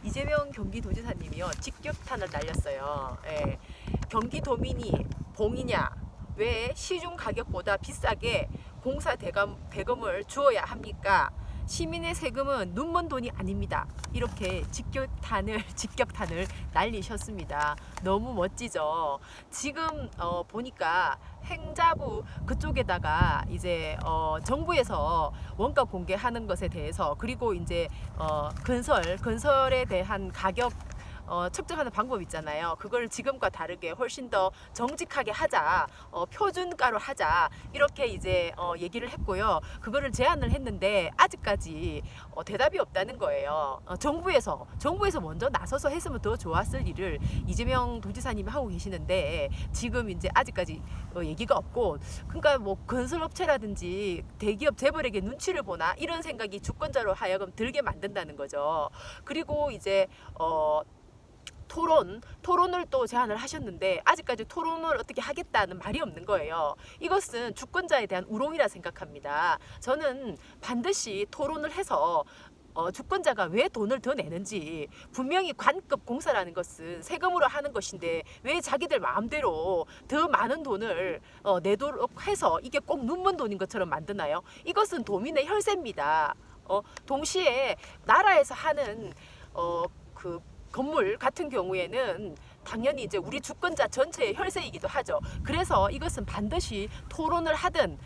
이재명 경기도지사님이요 직격탄을 날렸어요. 예. 경기도민이 봉이냐? 왜 시중 가격보다 비싸게 공사 대금을 주어야 합니까? 시민의 세금은 눈먼 돈이 아닙니다. 이렇게 직격탄을 날리셨습니다. 너무 멋지죠. 지금 보니까 행자부 그쪽에다가 이제 정부에서 원가 공개하는 것에 대해서, 그리고 이제 건설에 대한 가격 측정하는 방법 있잖아요. 그걸 지금과 다르게 훨씬 더 정직하게 하자, 표준가로 하자, 이렇게 이제 얘기를 했고요. 그거를 제안을 했는데 아직까지 대답이 없다는 거예요. 정부에서 먼저 나서서 했으면 더 좋았을 일을 이재명 도지사님이 하고 계시는데 지금 이제 아직까지 얘기가 없고, 그러니까 뭐 건설업체라든지 대기업 재벌에게 눈치를 보나 이런 생각이 주권자로 하여금 들게 만든다는 거죠. 그리고 이제 토론을 또 제안을 하셨는데 아직까지 토론을 어떻게 하겠다는 말이 없는 거예요. 이것은 주권자에 대한 우롱이라 생각합니다. 저는 반드시 토론을 해서 주권자가 왜 돈을 더 내는지, 분명히 관급 공사라는 것은 세금으로 하는 것인데 왜 자기들 마음대로 더 많은 돈을 내도록 해서 이게 꼭 눈먼 돈인 것처럼 만드나요? 이것은 도민의 혈세입니다. 동시에 나라에서 하는 그 건물 같은 경우에는 당연히 이제 우리 주권자 전체의 혈세이기도 하죠. 그래서 이것은 반드시 토론을 하든,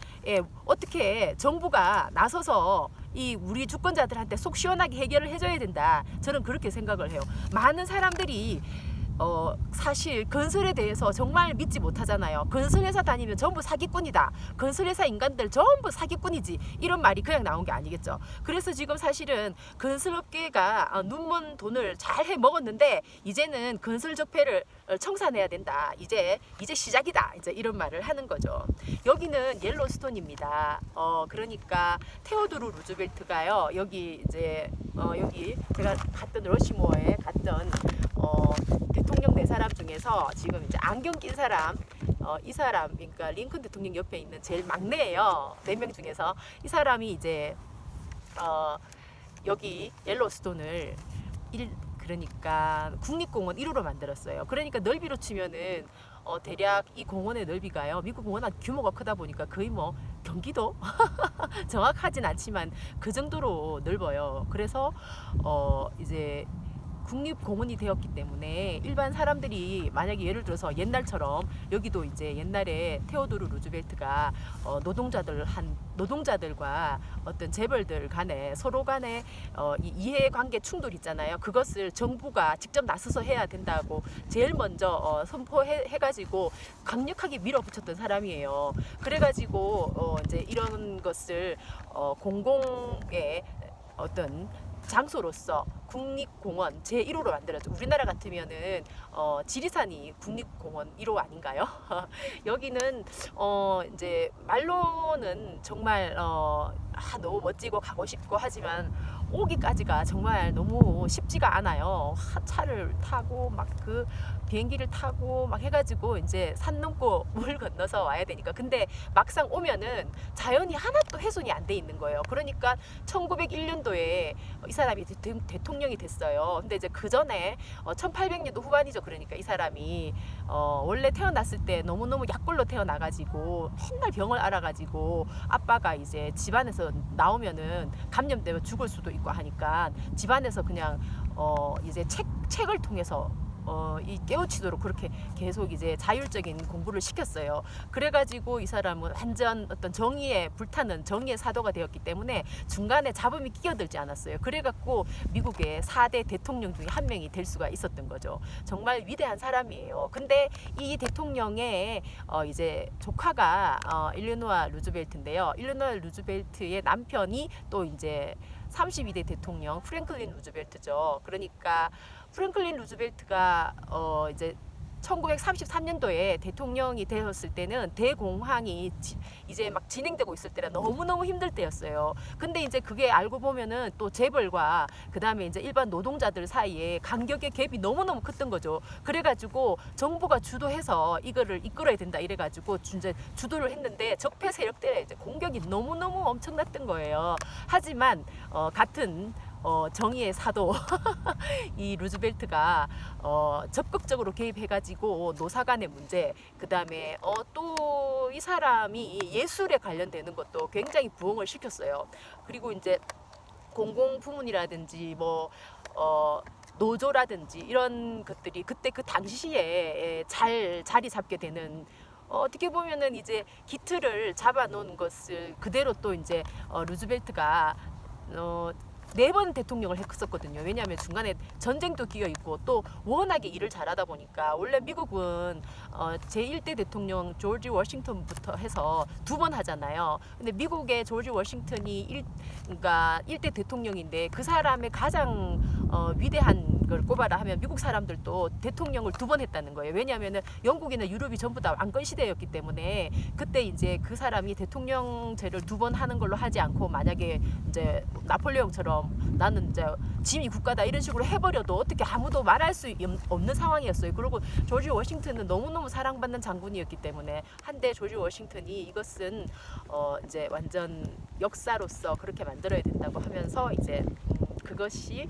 어떻게 정부가 나서서 이 우리 주권자들한테 속 시원하게 해결을 해줘야 된다. 저는 그렇게 생각을 해요. 많은 사람들이 사실 건설에 대해서 정말 믿지 못하잖아요. 건설회사 다니면 전부 사기꾼이다. 건설회사 인간들 전부 사기꾼이지. 이런 말이 그냥 나온 게 아니겠죠. 그래서 지금 사실은 건설업계가 눈먼 돈을 잘 해먹었는데 이제는 건설 적폐를 청산해야 된다. 이제 시작이다. 이제 이런 말을 하는 거죠. 여기는 옐로스톤입니다. 그러니까 테오도르 루즈벨트가요. 여기 이제 여기 제가 갔던 러시모어에 갔던 대통령 네 사람 중에서 지금 이제 안경 낀 사람, 이 사람, 그러니까 링컨 대통령 옆에 있는 제일 막내예요. 4명 중에서 이 사람이 이제 여기 옐로스톤을 그러니까 국립공원 1호로 만들었어요. 그러니까 넓이로 치면은 대략 이 공원의 넓이가요, 미국 공원 규모가 크다 보니까 거의 뭐 경기도 정확하진 않지만 그 정도로 넓어요. 그래서 이제 국립공원이 되었기 때문에 일반 사람들이 만약에 예를 들어서 옛날처럼 여기도 이제 옛날에 테오도르 루즈벨트가 노동자들과 어떤 재벌들 간에 서로 간에 이해관계 충돌 있잖아요. 그것을 정부가 직접 나서서 해야 된다고 제일 먼저 선포해가지고 강력하게 밀어붙였던 사람이에요. 그래가지고 이제 이런 것을 공공의 어떤 장소로서 국립공원 제1호로 만들었죠. 우리나라 같으면은 지리산이 국립공원 1호 아닌가요? 여기는 이제 말로는 정말 너무 멋지고 가고 싶고 하지만 오기까지가 정말 너무 쉽지가 않아요. 차를 타고 막 그 비행기를 타고 막 해가지고 이제 산 넘고 물 건너서 와야 되니까. 근데 막상 오면은 자연이 하나도 훼손이 안 돼 있는 거예요. 그러니까 1901년도에 이 사람이 대통령이 됐어요. 근데 이제 그 전에 1800년도 후반이죠. 그러니까 이 사람이 원래 태어났을 때 너무너무 약골로 태어나가지고 맨날 병을 앓아가지고 아빠가 이제 집안에서 나오면은 감염되면 죽을 수도 있고 하니까 집안에서 그냥 이제 책을 통해서 이 깨우치도록 그렇게 계속 이제 자율적인 공부를 시켰어요. 그래가지고 이 사람은 완전 어떤 정의에 불타는 정의의 사도가 되었기 때문에 중간에 잡음이 끼어들지 않았어요. 그래갖고 미국의 4대 대통령 중에 한 명이 될 수가 있었던 거죠. 정말 위대한 사람이에요. 근데 이 대통령의 이제 조카가 일리노아 루즈벨트인데요. 일리노아 루즈벨트의 남편이 또 이제 32대 대통령 프랭클린 루즈벨트죠. 그러니까 프랭클린 루즈벨트가 이제 1933년도에 대통령이 되었을 때는 대공황이 이제 막 진행되고 있을 때라 너무너무 힘들 때였어요. 근데 이제 그게 알고 보면은 또 재벌과 그 다음에 이제 일반 노동자들 사이에 간격의 갭이 너무너무 컸던 거죠. 그래가지고 정부가 주도해서 이거를 이끌어야 된다 이래가지고 이제 주도를 했는데 적폐 세력들의 이제 공격이 너무너무 엄청났던 거예요. 하지만 같은 정의의 사도 이 루즈벨트가 적극적으로 개입해가지고 노사 간의 문제, 그 다음에 또 이 사람이 예술에 관련되는 것도 굉장히 부흥을 시켰어요. 그리고 이제 공공 부문이라든지 뭐 노조라든지 이런 것들이 그때 그 당시에 잘 자리 잡게 되는, 어떻게 보면은 이제 기틀을 잡아놓은 것을 그대로 또 이제 루즈벨트가 4번 대통령을 했었거든요. 왜냐하면 중간에 전쟁도 끼어 있고 또 워낙에 일을 잘하다 보니까, 원래 미국은 제1대 대통령 조지 워싱턴부터 해서 2번 하잖아요. 근데 미국의 조지 워싱턴이 그러니까 1대 대통령인데 그 사람의 가장 위대한 걸 꼽아라 하면 미국 사람들도 대통령을 2번 했다는 거예요. 왜냐하면 영국이나 유럽이 전부 다 왕권 시대였기 때문에 그때 이제 그 사람이 대통령제를 2번 하는 걸로 하지 않고, 만약에 이제 나폴레옹처럼 나는 이제 지미 국가다 이런 식으로 해버려도 어떻게 아무도 말할 수 없는 상황이었어요. 그리고 조지 워싱턴은 너무너무 사랑받는 장군이었기 때문에 한때 조지 워싱턴이 이것은 이제 완전 역사로서 그렇게 만들어야 된다고 하면서 이제 그것이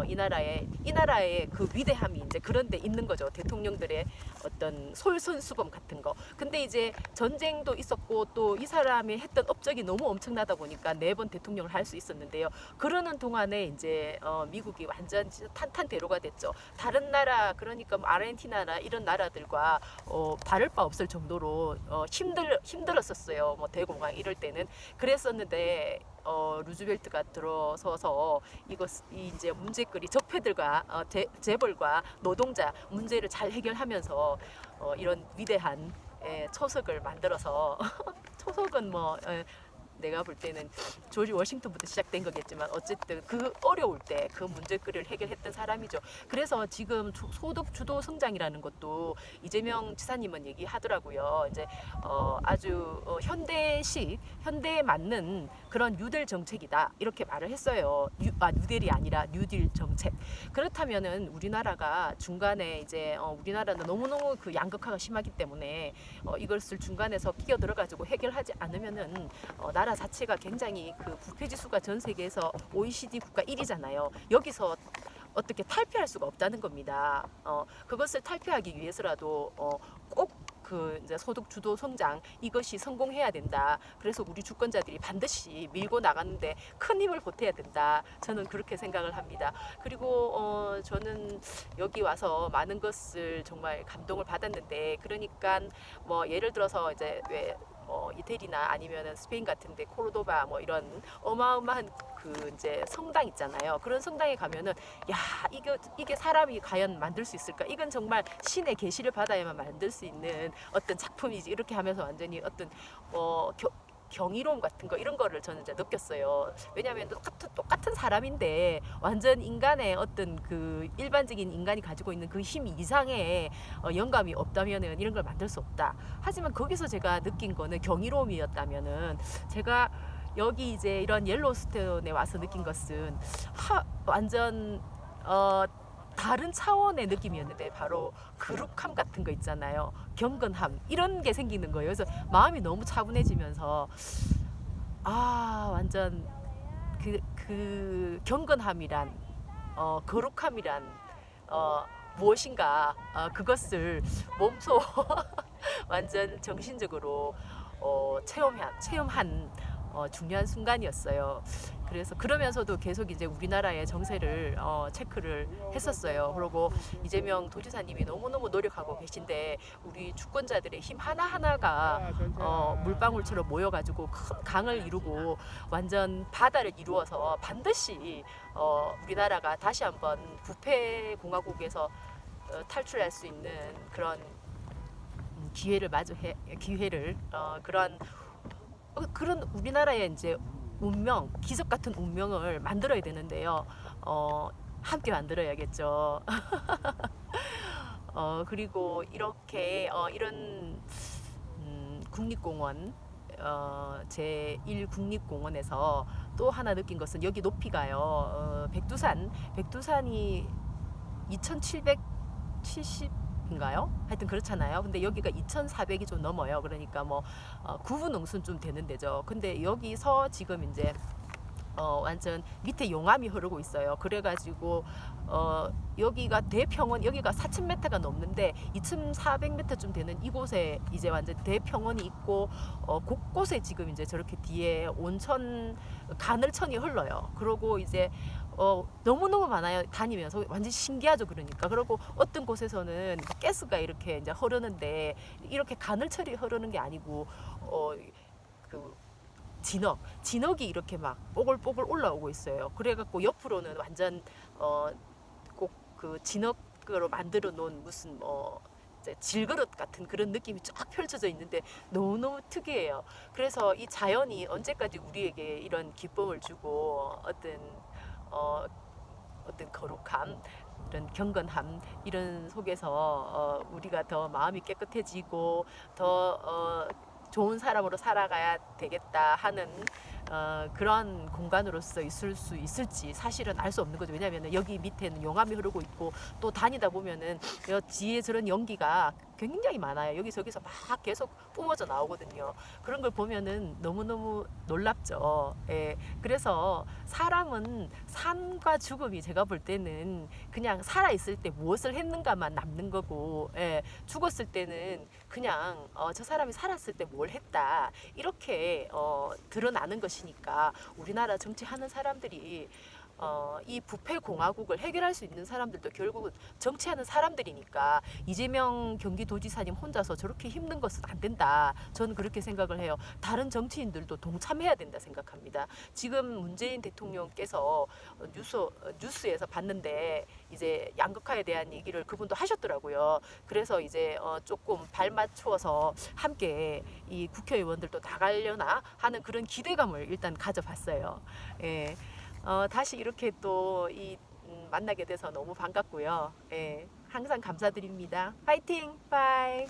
이 나라의 그 위대함이 이제 그런 데 있는 거죠. 대통령들의 어떤 솔선수범 같은 거. 근데 이제 전쟁도 있었고 또 이 사람이 했던 업적이 너무 엄청나다 보니까 4번 대통령을 할 수 있었는데요. 그러는 동안에 이제 미국이 완전 탄탄대로가 됐죠. 다른 나라, 그러니까 뭐 아르헨티나나 이런 나라들과 다를 바 없을 정도로 힘들었었어요. 뭐 대공황 이럴 때는 그랬었는데 루즈벨트가 들어서서 이 이제 문제거리 적폐들과 재벌과 노동자 문제를 잘 해결하면서 이런 위대한 초석을 만들어서 초석은 뭐 내가 볼 때는 조지 워싱턴부터 시작된 거겠지만 어쨌든 그 어려울 때 그 문제거리를 해결했던 사람이죠. 그래서 지금 소득 주도 성장이라는 것도 이재명 지사님은 얘기하더라고요. 이제 아주 현대에 맞는 그런 뉴딜 정책이다 이렇게 말을 했어요. 뉴딜이 아니라 뉴딜 정책. 그렇다면은 우리나라가 중간에 이제 우리나라는 너무너무 그 양극화가 심하기 때문에 이것을 중간에서 끼어 들어가지고 해결하지 않으면은 나라 자체가 굉장히 그 부패지수가 전 세계에서 OECD 국가 1위잖아요. 여기서 어떻게 탈피할 수가 없다는 겁니다. 그것을 탈피하기 위해서라도 꼭 그 이제 소득 주도 성장 이것이 성공해야 된다. 그래서 우리 주권자들이 반드시 밀고 나가는데 큰 힘을 보태야 된다. 저는 그렇게 생각을 합니다. 그리고 저는 여기 와서 많은 것을 정말 감동을 받았는데, 그러니까 뭐 예를 들어서 이제 왜 이태리나 아니면은 스페인 같은데 코르도바 뭐 이런 어마어마한 그 이제 성당 있잖아요. 그런 성당에 가면은 야 이게 사람이 과연 만들 수 있을까? 이건 정말 신의 계시를 받아야만 만들 수 있는 어떤 작품이지. 이렇게 하면서 완전히 어떤 경이로움 같은 거 이런 거를 저는 이제 느꼈어요. 왜냐하면 똑같은 사람인데 완전 인간의 어떤 그 일반적인 인간이 가지고 있는 그 힘 이상의 영감이 없다면은 이런 걸 만들 수 없다. 하지만 거기서 제가 느낀 거는 경이로움이었다면은, 제가 여기 이제 이런 옐로스톤에 와서 느낀 것은 완전 다른 차원의 느낌이었는데, 바로 거룩함 같은 거 있잖아요. 경건함 이런 게 생기는 거예요. 그래서 마음이 너무 차분해지면서 완전 그 경건함이란 거룩함이란 무엇인가, 그것을 몸소 완전 정신적으로 체험한 중요한 순간이었어요. 그래서 그러면서도 계속 이제 우리나라의 정세를 체크를 했었어요. 그리고 이재명 도지사님이 너무너무 노력하고 계신데 우리 주권자들의 힘 하나하나가 물방울처럼 모여가지고 큰 강을 이루고 완전 바다를 이루어서 반드시 우리나라가 다시 한번 부패 공화국에서 탈출할 수 있는 그런 기회를 그런 우리나라의 이제 운명, 기적 같은 운명을 만들어야 되는데요. 함께 만들어야겠죠. 그리고 이렇게 이런 국립공원, 제1국립공원에서 또 하나 느낀 것은 여기 높이가요. 백두산이 2770인가요? 하여튼 그렇잖아요. 근데 여기가 2400이 좀 넘어요. 그러니까 뭐 구분 응수는 좀 되는 데죠. 근데 여기서 지금 이제 완전 밑에 용암이 흐르고 있어요. 그래가지고 여기가 대평원, 여기가 4,000m가 넘는데 2,400m쯤 되는 이곳에 이제 완전 대평원이 있고 곳곳에 지금 이제 저렇게 뒤에 온천 가늘천이 흘러요. 그러고 이제 너무너무 많아요. 다니면서 완전 신기하죠. 그러니까 그리고 어떤 곳에서는 가스가 이렇게 이제 흐르는데 이렇게 가늘천이 흐르는 게 아니고 그 진흙이 이렇게 막 뽀글뽀글 올라오고 있어요. 그래갖고 옆으로는 완전 꼭 그 진흙으로 만들어 놓은 무슨 이제 질그릇 같은 그런 느낌이 쫙 펼쳐져 있는데 너무너무 특이해요. 그래서 이 자연이 언제까지 우리에게 이런 기쁨을 주고 어떤 거룩함, 이런 경건함 이런 속에서 우리가 더 마음이 깨끗해지고 더 좋은 사람으로 살아가야 되겠다 하는 그런 공간으로서 있을 수 있을지 사실은 알 수 없는 거죠. 왜냐하면 여기 밑에는 용암이 흐르고 있고 또 다니다 보면은 지에 저런 연기가 굉장히 많아요. 여기저기서 막 계속 뿜어져 나오거든요. 그런 걸 보면은 너무너무 놀랍죠. 예. 그래서 사람은 삶과 죽음이 제가 볼 때는 그냥 살아있을 때 무엇을 했는가만 남는 거고, 예. 죽었을 때는 그냥 저 사람이 살았을 때 뭘 했다 이렇게 드러나는 것이니까 우리나라 정치하는 사람들이 이 부패 공화국을 해결할 수 있는 사람들도 결국은 정치하는 사람들이니까 이재명 경기도지사님 혼자서 저렇게 힘든 것은 안 된다. 저는 그렇게 생각을 해요. 다른 정치인들도 동참해야 된다 생각합니다. 지금 문재인 대통령께서 뉴스에서 봤는데 이제 양극화에 대한 얘기를 그분도 하셨더라고요. 그래서 이제 조금 발맞추어서 함께 이 국회의원들도 나가려나 하는 그런 기대감을 일단 가져봤어요. 예. 다시 이렇게 또 만나게 돼서 너무 반갑고요. 예, 항상 감사드립니다. 파이팅! 바이!